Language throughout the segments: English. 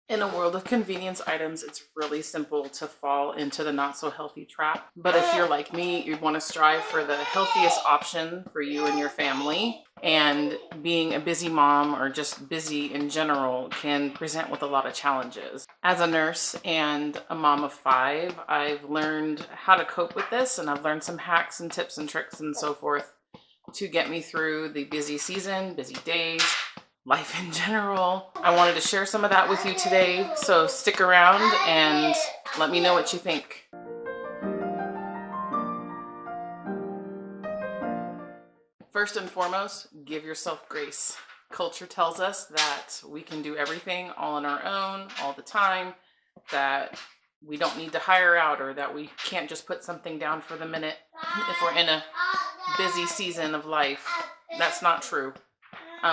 In a world of convenience items, it's really simple to fall into the not so healthy trap. But if you're like me, you want to strive for the healthiest option for you and your family. And being a busy mom or just busy in general can present with a lot of challenges. As a nurse and a mom of 5, I've learned how to cope with this, and I've learned some hacks and tips and tricks and so forth to get me through the busy season, busy days, life in general. I wanted to share some of that with you today, so stick around and let me know what you think. First and foremost, give yourself grace. Culture tells us that we can do everything all on our own, all the time, that we don't need to hire out, or that we can't just put something down for the minute if we're in a busy season of life. That's not true.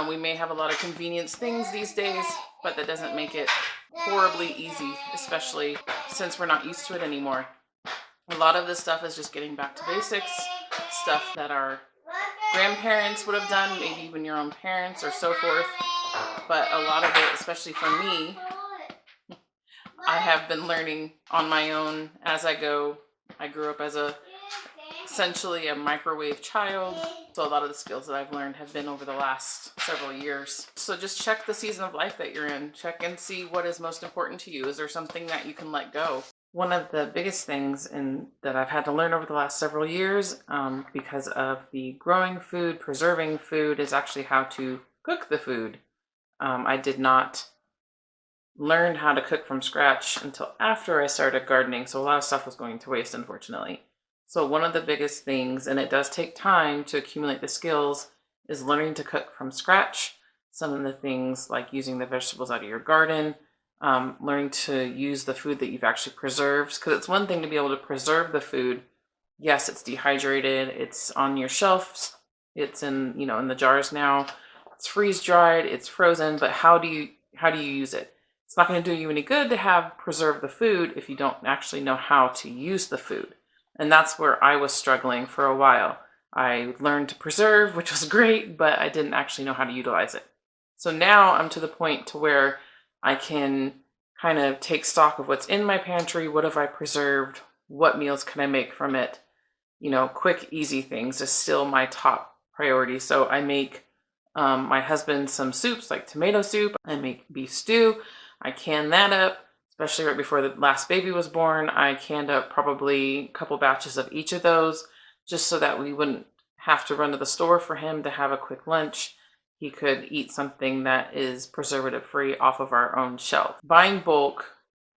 We may have a lot of convenience things these days, but that doesn't make it horribly easy, especially since we're not used to it anymore. A lot of this stuff is just getting back to basics, stuff that our grandparents would have done, maybe even your own parents or so forth. But a lot of it, especially for me, I have been learning on my own as I go. I grew up as essentially a microwave child. So a lot of the skills that I've learned have been over the last several years. So just check the season of life that you're in. Check and see what is most important to you. Is there something that you can let go? One of the biggest things that I've had to learn over the last several years, because of the growing food, preserving food, is actually how to cook the food. I did not learn how to cook from scratch until after I started gardening, so a lot of stuff was going to waste, unfortunately. So one of the biggest things, and it does take time to accumulate the skills, is learning to cook from scratch. Some of the things like using the vegetables out of your garden, learning to use the food that you've actually preserved, because it's one thing to be able to preserve the food. Yes, it's dehydrated, it's on your shelves, it's in the jars now, it's freeze dried, it's frozen, but how do you use it? It's not going to do you any good to have preserved the food if you don't actually know how to use the food. And that's where I was struggling for a while. I learned to preserve, which was great, but I didn't actually know how to utilize it. So now I'm to the point to where I can kind of take stock of what's in my pantry. What have I preserved? What meals can I make from it? Quick, easy things is still my top priority. So I make my husband some soups, like tomato soup. I make beef stew. I can that up. Especially right before the last baby was born, I canned up probably a couple batches of each of those, just so that we wouldn't have to run to the store for him to have a quick lunch. He could eat something that is preservative free off of our own shelf. Buying bulk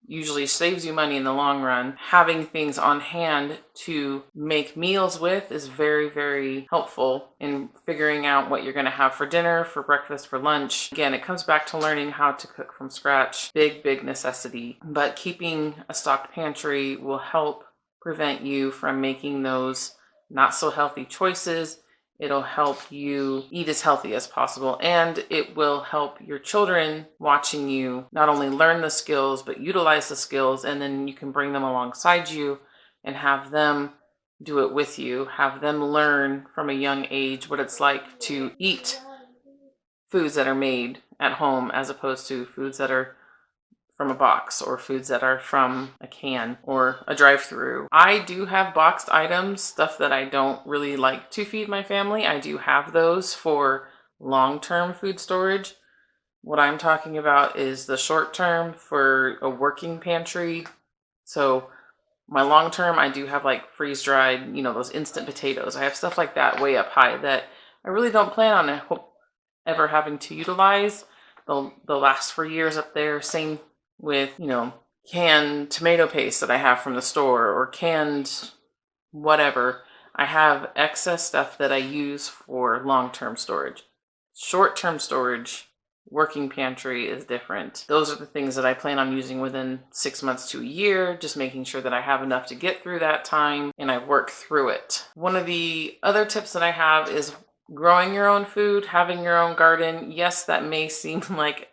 usually saves you money in the long run. Having things on hand to make meals with is very, very helpful in figuring out what you're going to have for dinner, for breakfast, for lunch. Again, it comes back to learning how to cook from scratch. Big, big necessity. But keeping a stocked pantry will help prevent you from making those not so healthy choices. It'll help you eat as healthy as possible, and it will help your children watching you not only learn the skills, but utilize the skills, and then you can bring them alongside you and have them do it with you. Have them learn from a young age what it's like to eat foods that are made at home as opposed to foods that are from a box, or foods that are from a can or a drive-through. I do have boxed items, stuff that I don't really like to feed my family. I do have those for long-term food storage. What I'm talking about is the short-term for a working pantry. So my long-term, I do have like freeze-dried, those instant potatoes. I have stuff like that way up high that I really don't plan on ever having to utilize. They'll last for years up there. Same with, canned tomato paste that I have from the store, or canned whatever. I have excess stuff that I use for long-term storage. Short-term storage, working pantry is different. Those are the things that I plan on using within 6 months to a year, just making sure that I have enough to get through that time and I work through it. One of the other tips that I have is growing your own food, having your own garden. Yes, that may seem like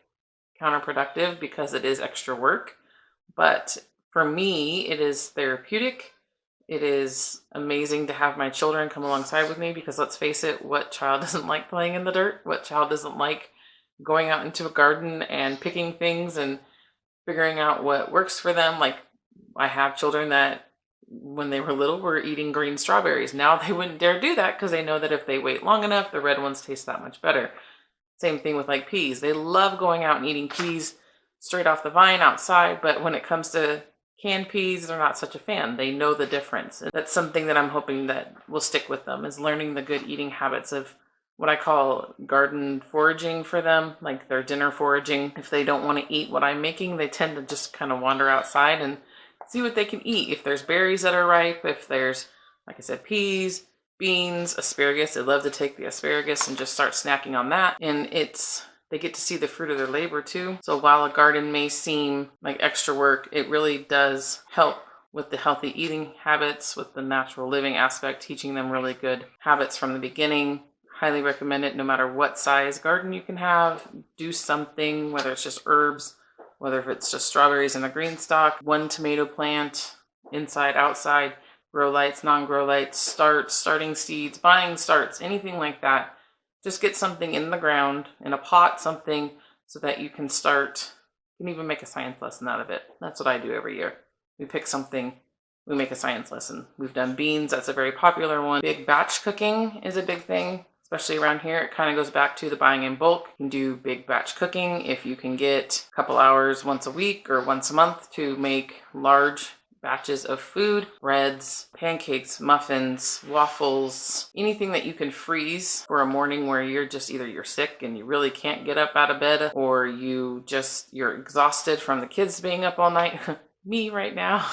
counterproductive because it is extra work, but for me, it is therapeutic. It is amazing to have my children come alongside with me, because let's face it, what child doesn't like playing in the dirt? What child doesn't like going out into a garden and picking things and figuring out what works for them. Like, I have children that when they were little were eating green strawberries. Now they wouldn't dare do that because they know that if they wait long enough, the red ones taste that much better. Same thing with like peas. They love going out and eating peas straight off the vine outside, but when it comes to canned peas, they're not such a fan. They know the difference. And that's something that I'm hoping that will stick with them, is learning the good eating habits of what I call garden foraging for them, like their dinner foraging. If they don't want to eat what I'm making, they tend to just kind of wander outside and see what they can eat. If there's berries that are ripe, if there's, like I said, peas, beans, asparagus, they love to take the asparagus and just start snacking on that. And they get to see the fruit of their labor too. So while a garden may seem like extra work, it really does help with the healthy eating habits, with the natural living aspect, teaching them really good habits from the beginning. Highly recommend it no matter what size garden you can have. Do something, whether it's just herbs, whether if it's just strawberries in a green stock, one tomato plant, inside, outside, grow lights, non-grow lights, starting seeds, buying starts, anything like that. Just get something in the ground, in a pot, something, so that you can start. You can even make a science lesson out of it. That's what I do every year. We pick something, we make a science lesson. We've done beans, that's a very popular one. Big batch cooking is a big thing, especially around here. It kind of goes back to the buying in bulk. You can do big batch cooking if you can get a couple hours once a week or once a month to make large batches of food, breads, pancakes, muffins, waffles, anything that you can freeze for a morning where you're just either you're sick and you really can't get up out of bed, or you're exhausted from the kids being up all night. Me right now.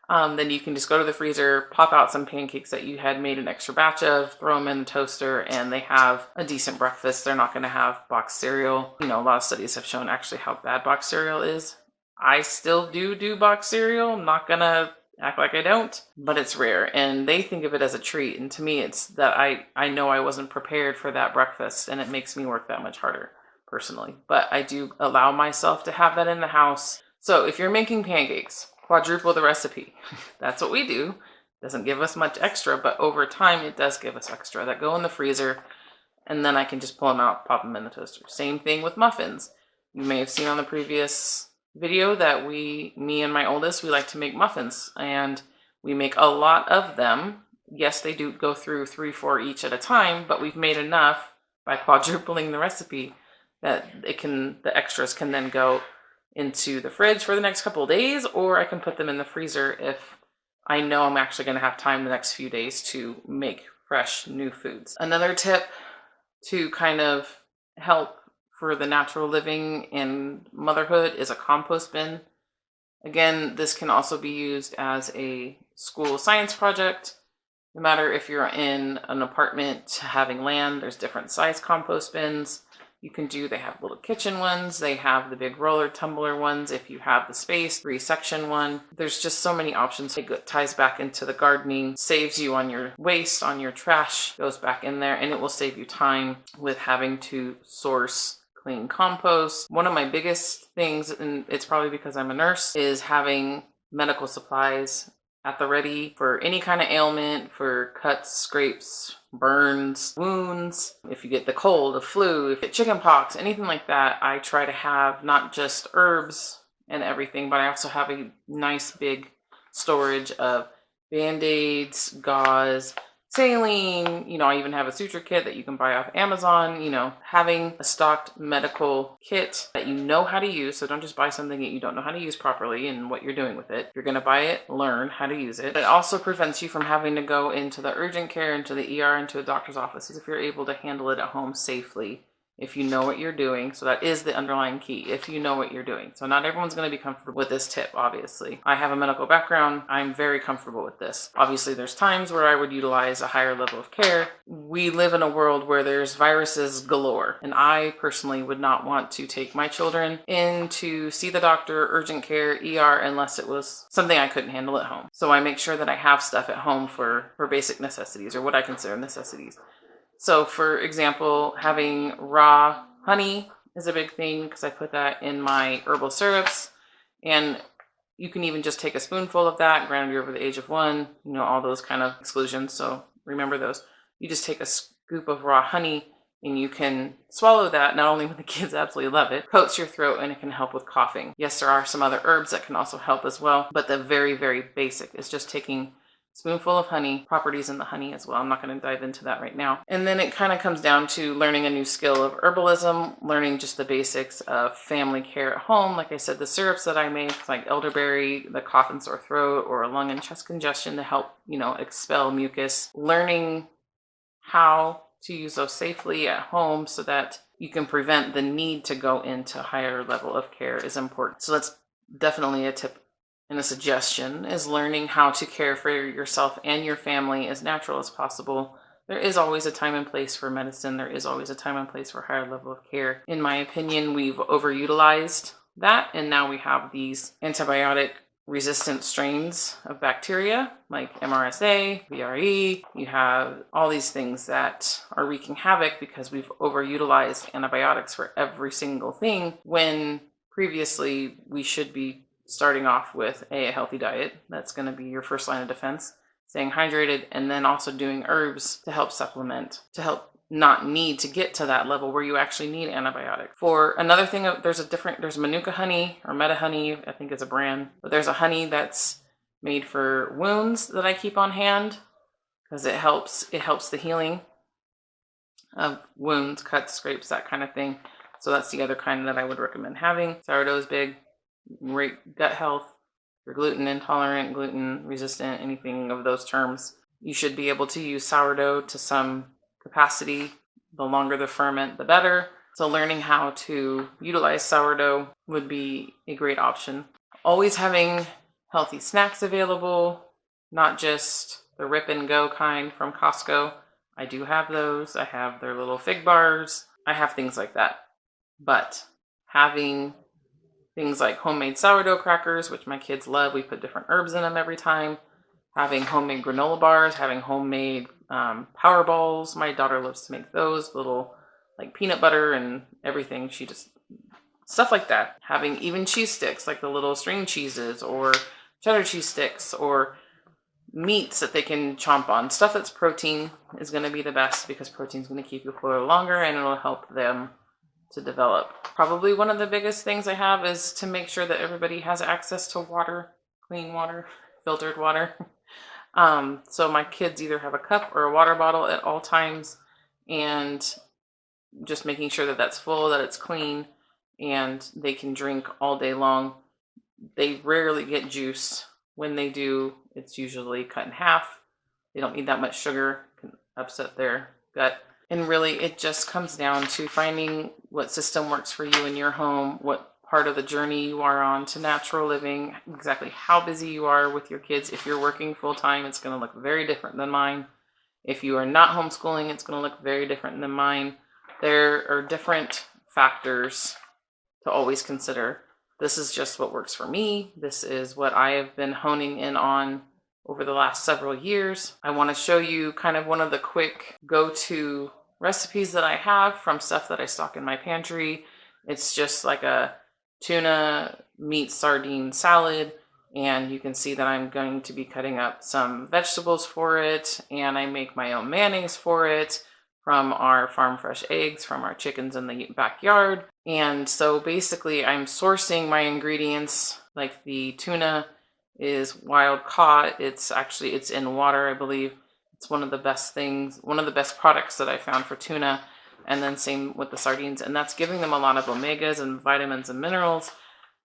Then you can just go to the freezer, pop out some pancakes that you had made an extra batch of, throw them in the toaster, and they have a decent breakfast. They're not going to have boxed cereal. You know, a lot of studies have shown actually how bad boxed cereal is. I still do boxed cereal. I'm not going to act like I don't, but it's rare. And they think of it as a treat. And to me, it's that I know I wasn't prepared for that breakfast, and it makes me work that much harder personally. But I do allow myself to have that in the house. So if you're making pancakes, quadruple the recipe. That's what we do. Doesn't give us much extra, but over time it does give us extra that go in the freezer, and then I can just pull them out, pop them in the toaster. Same thing with muffins. You may have seen on the previous video that me and my oldest, we like to make muffins, and we make a lot of them. Yes, they do go through 3-4 each at a time, but we've made enough by quadrupling the recipe that the extras can then go into the fridge for the next couple of days, or I can put them in the freezer if I know I'm actually going to have time the next few days to make fresh new foods. Another tip to kind of help for the natural living and motherhood is a compost bin. Again, this can also be used as a school science project. No matter if you're in an apartment having land, there's different size compost bins. They have little kitchen ones, they have the big roller tumbler ones if you have the space, 3-section one. There's just so many options. It ties back into the gardening, saves you on your waste, on your trash, goes back in there, and it will save you time with having to source clean compost. One of my biggest things, and it's probably because I'm a nurse, is having medical supplies at the ready for any kind of ailment, for cuts, scrapes, burns, wounds. If you get the cold, the flu, if you get chicken pox, anything like that, I try to have not just herbs and everything, but I also have a nice big storage of Band-Aids, gauze, saline, I even have a suture kit that you can buy off Amazon. Having a stocked medical kit that you know how to use. So don't just buy something that you don't know how to use properly and what you're doing with it. You're going to buy it, learn how to use it. It also prevents you from having to go into the urgent care, into the ER, into a doctor's offices if you're able to handle it at home safely. If you know what you're doing. So that is the underlying key, if you know what you're doing. So not everyone's going to be comfortable with this tip, obviously. I have a medical background. I'm very comfortable with this. Obviously, there's times where I would utilize a higher level of care. We live in a world where there's viruses galore, and I personally would not want to take my children in to see the doctor, urgent care, ER, unless it was something I couldn't handle at home. So I make sure that I have stuff at home for basic necessities, or what I consider necessities. So for example, having raw honey is a big thing because I put that in my herbal syrups, and you can even just take a spoonful of that, granted you're over the age of 1, all those kind of exclusions. So remember those. You just take a scoop of raw honey And you can swallow that, not only when the kids absolutely love it, coats your throat, and it can help with coughing. Yes, there are some other herbs that can also help as well, but the very, very basic is just taking a spoonful of honey, properties in the honey as well. I'm not going to dive into that right now. And then it kind of comes down to learning a new skill of herbalism, learning just the basics of family care at home. Like I said, the syrups that I make, like elderberry, the cough and sore throat, or lung and chest congestion to help, expel mucus. Learning how to use those safely at home so that you can prevent the need to go into a higher level of care is important. So that's definitely a tip and a suggestion, is learning how to care for yourself and your family as natural as possible. There is always a time and place for medicine. There is always a time and place for a higher level of care. In my opinion, we've overutilized that, and now we have these antibiotic resistant strains of bacteria like MRSA, VRE. You have all these things that are wreaking havoc because we've overutilized antibiotics for every single thing, when previously we should be starting off with a healthy diet. That's going to be your first line of defense, staying hydrated, and then also doing herbs to help supplement, to help not need to get to that level where you actually need antibiotic. For another thing, there's Manuka honey, or Meta honey, I think is a brand, but there's a honey that's made for wounds that I keep on hand because it helps the healing of wounds, cuts, scrapes, that kind of thing. So that's the other kind that I would recommend having. Sourdough is big, great gut health. If you're gluten intolerant, gluten resistant, anything of those terms, you should be able to use sourdough to some capacity. The longer the ferment, the better. So learning how to utilize sourdough would be a great option. Always having healthy snacks available, not just the rip and go kind from Costco. I do have those. I have their little fig bars. I have things like that. But having things like homemade sourdough crackers, which my kids love. We put different herbs in them every time. Having homemade granola bars, having homemade power balls. My daughter loves to make those, little like peanut butter and everything. She just, stuff like that. Having even cheese sticks, like the little string cheeses or cheddar cheese sticks, or meats that they can chomp on. Stuff that's protein is going to be the best, because protein is going to keep you fuller longer and it'll help them to develop. Probably one of the biggest things I have is to make sure that everybody has access to water, clean water, filtered water. So my kids either have a cup or a water bottle at all times, and just making sure that that's full, that it's clean, and they can drink all day long. They rarely get juice. When they do, it's usually cut in half. They don't need that much sugar, can upset their gut. And really, it just comes down to finding what system works for you in your home, what part of the journey you are on to natural living, exactly how busy you are with your kids. If you're working full-time, it's going to look very different than mine. If you are not homeschooling, it's going to look very different than mine. There are different factors to always consider. This is just what works for me. This is what I have been honing in on over the last several years. I want to show you kind of one of the quick go-to recipes that I have from stuff that I stock in my pantry. It's just like a tuna meat sardine salad, and you can see that I'm going to be cutting up some vegetables for it, and I make my own mayonnaise for it from our farm fresh eggs from our chickens in the backyard. And so basically I'm sourcing my ingredients. Like the tuna is wild caught. It's in water, I believe. It's one of the best products that I found for tuna. And then same with the sardines, and that's giving them a lot of omegas and vitamins and minerals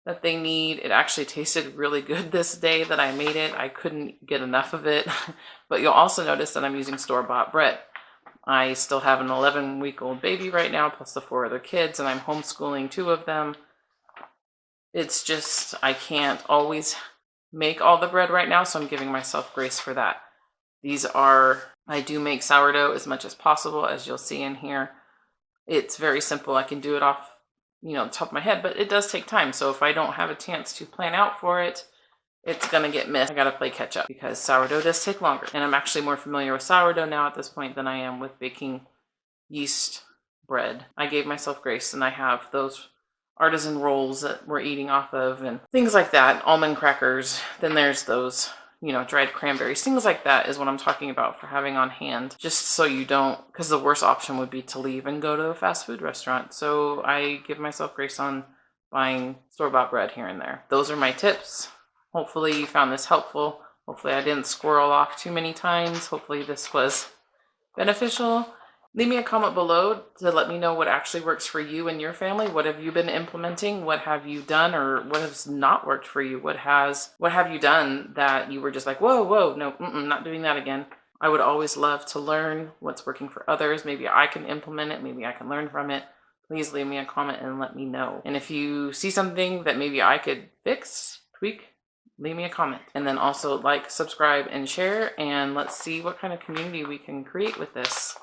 that they need. It actually tasted really good this day that I made it. I couldn't get enough of it. But you'll also notice that I'm using store-bought bread. I still have an 11-week-old baby right now, plus the 4 other kids, and I'm homeschooling 2 of them. It's just, I can't always make all the bread right now, so I'm giving myself grace for that. I do make sourdough as much as possible, as you'll see in here. It's very simple. I can do it off, the top of my head, but it does take time. So if I don't have a chance to plan out for it, it's going to get missed. I got to play catch up because sourdough does take longer. And I'm actually more familiar with sourdough now at this point than I am with baking yeast bread. I gave myself grace, and I have those artisan rolls that we're eating off of and things like that, almond crackers. Then there's those you know, dried cranberries, things like that is what I'm talking about for having on hand, just so you don't, because the worst option would be to leave and go to a fast food restaurant. So I give myself grace on buying store-bought bread here and there. Those are my tips. Hopefully you found this helpful. Hopefully I didn't squirrel off too many times. Hopefully this was beneficial. Leave me a comment below to let me know what actually works for you and your family. What have you been implementing? What have you done, or what has not worked for you? What have you done that you were just like, whoa, no, not doing that again. I would always love to learn what's working for others. Maybe I can implement it. Maybe I can learn from it. Please leave me a comment and let me know. And if you see something that maybe I could fix, tweak, leave me a comment. And then also like, subscribe, and share. And let's see what kind of community we can create with this.